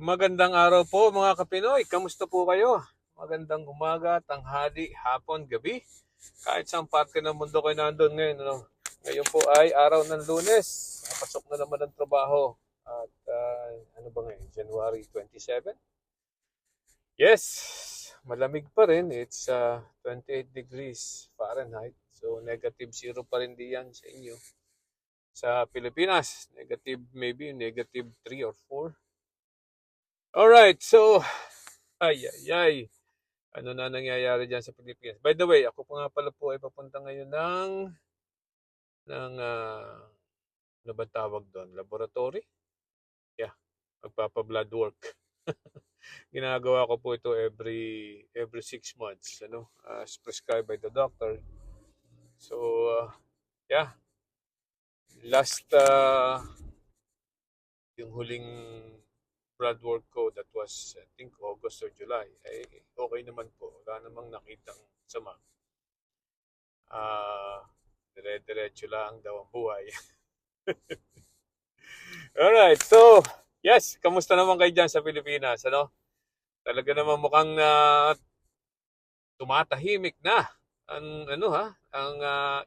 Magandang araw po mga Kapinoy. Kamusta po kayo? Magandang umaga, tanghali, hapon, gabi. Kahit saan parte ng mundo kayo nandun ngayon. Ano? Ngayon po ay araw ng Lunes. Napasok na naman ang trabaho. At ano ba ngayon? January 27? Yes! Malamig pa rin. It's 28 degrees Fahrenheit. So negative zero pa rin diyan sa inyo. Sa Pilipinas, negative maybe negative 3 or 4. Alright, so ay ay ay. Ano na nangyayari diyan sa Pilipinas? By the way, ako pa nga pala po ay papunta ngayon ng ano ba tawag doon? Laboratory? Yeah, magpapa-blood work. Ginagawa ko po ito every 6 months, ano, as prescribed by the doctor. So, yeah, last yung huling blood work ko that was I think August or July ay okay naman po. Wala namang nakitang sama. Dire-diretso lang daw ang buhay. Alright, so, yes, kamusta naman kayo dyan sa Pilipinas, ano? Talaga naman mukhang tumatahimik na ang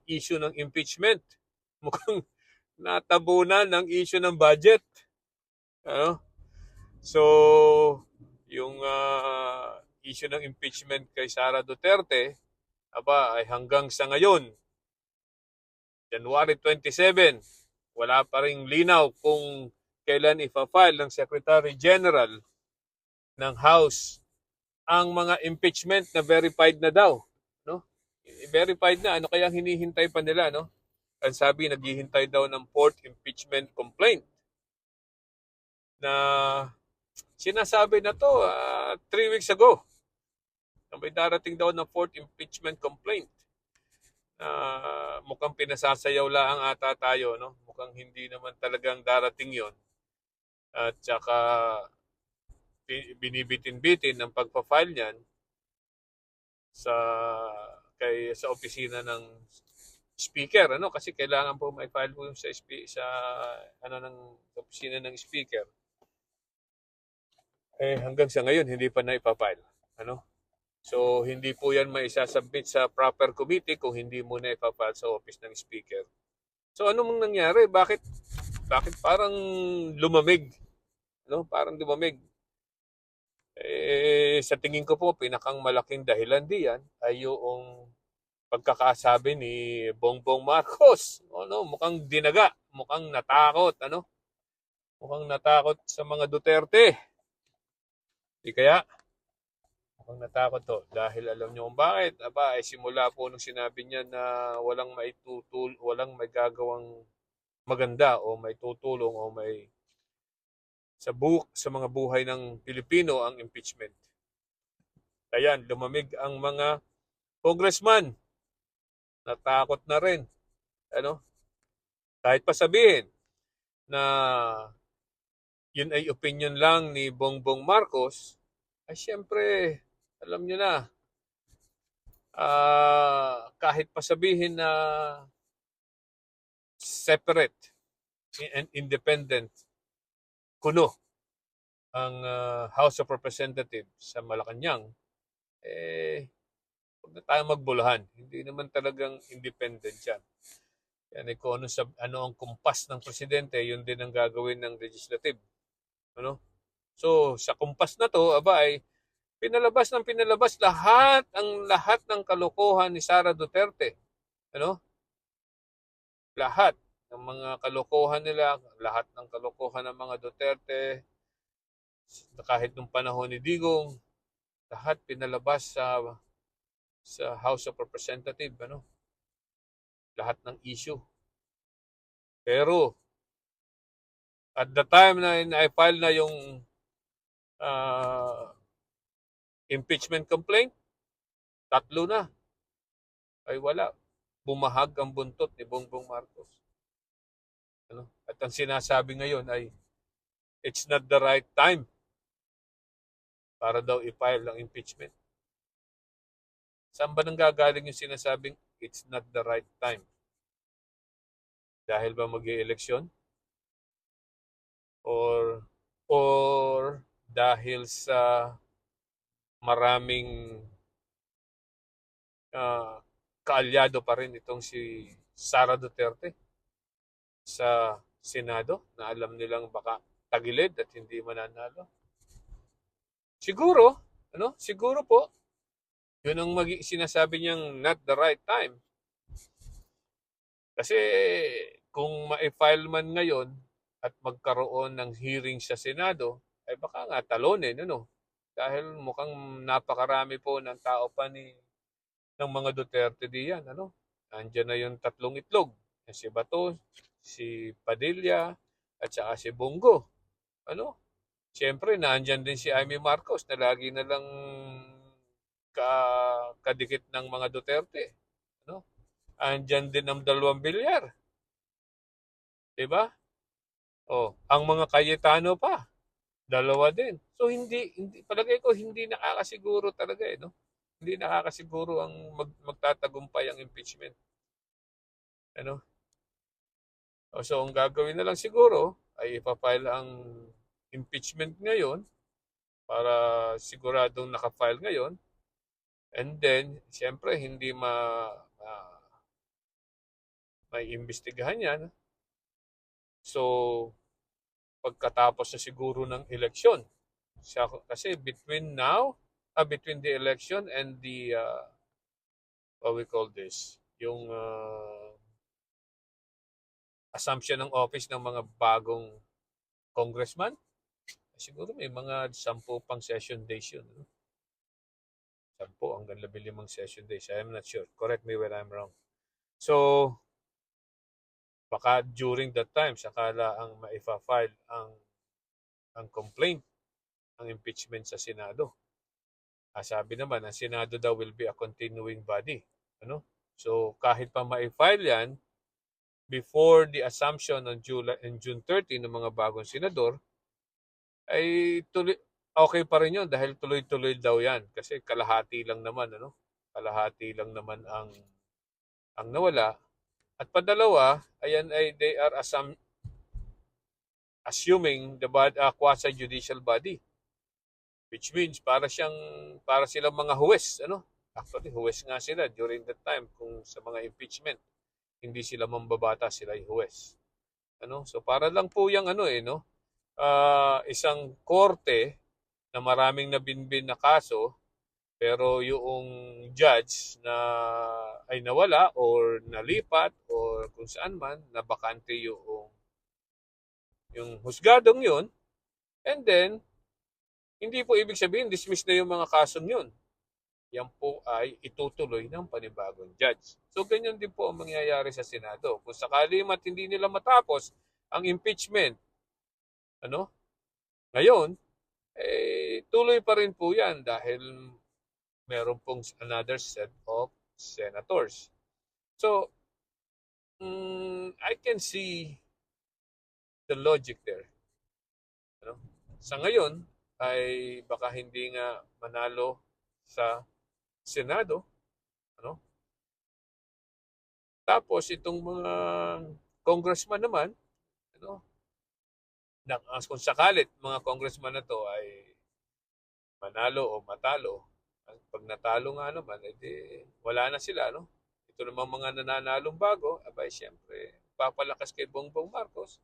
issue ng impeachment. Mukhang natabunan ng issue ng budget, ano? So, yung issue ng impeachment kay Sara Duterte, aba, ay hanggang sa ngayon, January 27, wala pa ring linaw kung kailan ipa-file ng Secretary General ng House ang mga impeachment na verified na daw, no? Verified na, ano kaya hinihintay pa nila, no? Ang sabi, naghihintay daw ng fourth impeachment complaint na sinasabi na to 3 weeks ago na may darating daw ng fourth impeachment complaint. Mukhang pinasasayaw lang ata tayo, no? Mukhang hindi naman talagang darating yon. At saka binibitin-bitin ng pagpa-file niyan sa sa opisina ng speaker, ano, kasi kailangan po may file po sa ano ng opisina ng speaker. Hanggang sa ngayon hindi pa na ipafile, ano? So hindi po 'yan maisasubmit sa proper committee kung hindi mo na ipafile sa office ng speaker. So ano mong nangyari? Bakit parang lumamig, no? Parang lumamig. Sa tingin ko po pinakang malaking dahilan diyan ay yung pagkakasabi ni Bongbong Marcos. Ano, mukhang dinaga, mukhang natakot, ano? Mukhang natakot sa mga Duterte. Di kaya? Mukhang natakot to. Dahil alam niyo kung bakit. Aba, ay simula po nung sinabi niya na walang may gagawang maganda o may tutulong o may sa mga buhay ng Pilipino ang impeachment. Ayan, lumamig ang mga congressman. Natakot na rin. Ano? Kahit pa sabihin na yun ay opinion lang ni Bongbong Marcos, ay siyempre, alam nyo na, kahit pa sabihin na separate and independent kuno ang House of Representatives sa Malacanang, huwag na tayo magbulahan. Hindi naman talagang independent yan. Yan ay kung ano ang kumpas ng presidente, yun din ang gagawin ng legislative. Ano? So, sa kumpas na to, aba ay pinalabas lahat ng kalokohan ni Sara Duterte. Ano? Lahat ng mga kalokohan nila, lahat ng kalokohan ng mga Duterte, kahit nung panahon ni Digong, lahat pinalabas sa House of Representatives, ano? Lahat ng issue. Pero at the time na i-file na yung impeachment complaint, 3 na. Ay wala. Bumahag ang buntot ni Bongbong Marcos. Ano? At ang sinasabi ngayon ay it's not the right time para daw i-file ang impeachment. Saan ba nanggagaling yung sinasabing it's not the right time? Dahil ba mag-i-eleksyon? Or dahil sa maraming kaalyado pa rin itong si Sara Duterte sa Senado na alam nilang baka tagilid at hindi mananalo. Siguro, siguro po, yun ang sinasabi niyang not the right time. Kasi kung ma-file man ngayon at magkaroon ng hearing sa Senado, ay baka nga talonin, Dahil mukhang napakarami po ng tao pa ng mga Duterte diyan, Nandiyan na yung tatlong itlog. Si Bato, si Padilla, at saka si Bongo. Siyempre, nandiyan din si Amy Marcos na lagi na lang kadikit ng mga Duterte. Andyan din ang dalawang bilyar. Diba? Ang mga Cayetano pa, dalawa din. So hindi palagay ko hindi nakakasiguro talaga Hindi nakakasiguro ang magtatagumpay ang impeachment. So ang gagawin na lang siguro ay ipafile ang impeachment ngayon para siguradong nakafile ngayon. And then, siyempre, hindi may imbestigahan yan. So, pagkatapos na siguro ng eleksyon. Kasi between the election and the, what we call this, yung assumption ng office ng mga bagong congressman, siguro may mga 10 pang session days yun. 10 hanggang 15 session days. I'm not sure. Correct me when I'm wrong. So, baka during that time, sakala ang maifa-file ang complaint, ang impeachment sa Senado. Sabi naman, ang Senado daw will be a continuing body. So, kahit pa ma-file yan, before the assumption on June 30 ng mga bagong senador, ay okay pa rin yun dahil tuloy-tuloy daw yan. Kasi kalahati lang naman, Kalahati lang naman ang nawala. At padalawa, ayan ay they are assuming the quasi-judicial body. Which means para silang mga huwes, Actually, huwes nga sila during that time kung sa mga impeachment. Hindi sila mambabata, sila ay huwes. So para lang po yung isang korte na maraming nabinbin na kaso, pero yung judge na ay nawala or nalipat or kung saan man, nabakante yung husgadong yun, and then, hindi po ibig sabihin, dismiss na yung mga kasong yun. Yan po ay itutuloy ng panibagong judge. So, ganyan din po ang mangyayari sa Senado. Kung sakali hindi nila matapos ang impeachment, ngayon, tuloy pa rin po yan dahil meron pong another set of senators. So, I can see the logic there. Sa ngayon, ay baka hindi nga manalo sa Senado. Tapos, itong mga congressman naman, kung sakalit mga congressman na to ay manalo o matalo, pag natalo nga naman, edi wala na sila, Ito naman mga nananalong bago, abay siyempre, papalakas kay Bongbong Marcos,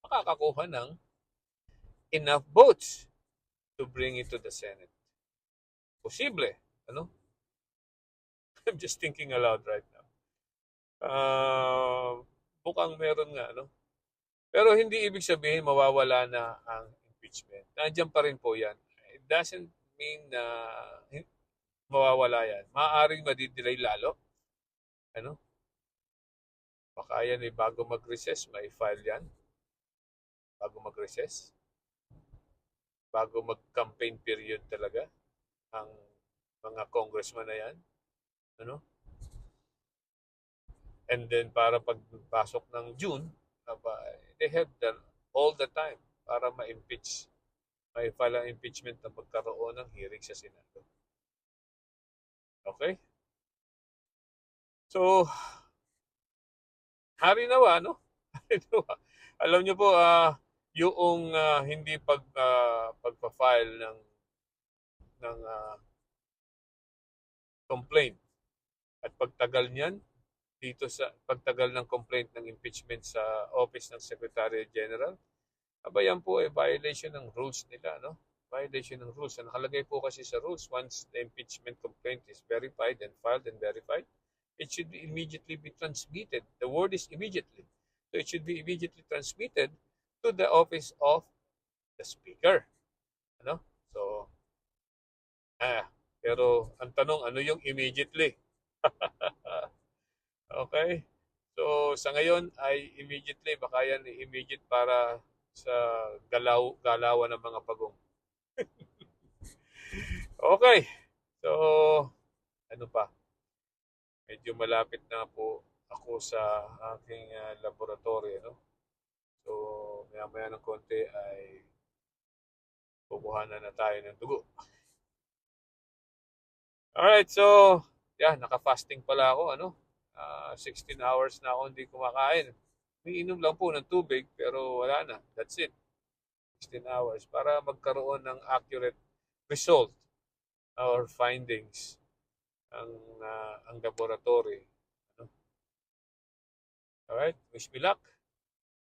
makakakuha ng enough votes to bring it to the Senate. Posible, I'm just thinking aloud right now. Bukang meron nga, Pero hindi ibig sabihin mawawala na ang impeachment. Nandiyan pa rin po yan. It doesn't mean na mawawala yan. Maaaring madidelay lalo. Baka yan bago mag-recess, may file yan. Bago mag-recess. Bago mag-campaign period talaga ang mga congressman na yan. And then para pagpasok ng June, they have all the time para ma-impeach. May file ang impeachment na magkaroon ng hearing sa Senado. Okay? So, hari nawa, Alam niyo po, yung hindi pagpa-file ng complaint at pagtagal niyan dito sa pagtagal ng complaint ng impeachment sa Office ng Secretary General, aba yan po ay violation ng rules nila, no? Violation ng rules. Ang nakalagay po kasi sa rules, once the impeachment complaint is verified and filed and verified, it should be immediately be transmitted. The word is immediately. So it should be immediately transmitted to the office of the speaker. Ano? So, pero ang tanong, ano yung immediately? Okay? So, sa ngayon ay immediately, baka yan immediate para sa galawan ng mga pagong. Okay. So, ano pa? Medyo malapit na po ako sa aking laboratory, no? So, maya-maya ng konti ay kukuhanan na tayo ng dugo. Alright, so, yeah, naka-fasting pala ako, ano? 16 hours na ako hindi kumakain. Umiinom lang po ng tubig, pero wala na. That's it. 16 hours para magkaroon ng accurate result or findings ang laboratory. Ano? Alright, wish me luck.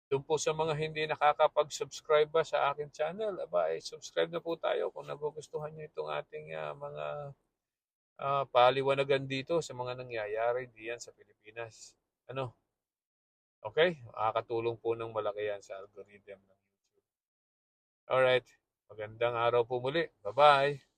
Doon po sa mga hindi nakakapag-subscribe ba sa akin channel, aba, subscribe na po tayo kung nagugustuhan nyo itong ating mga paliwanagan dito sa mga nangyayari diyan sa Pilipinas. Ano? Okay? Makakatulong po ng malaki yan sa algorithm ng YouTube. Alright. Magandang araw po muli. Bye-bye.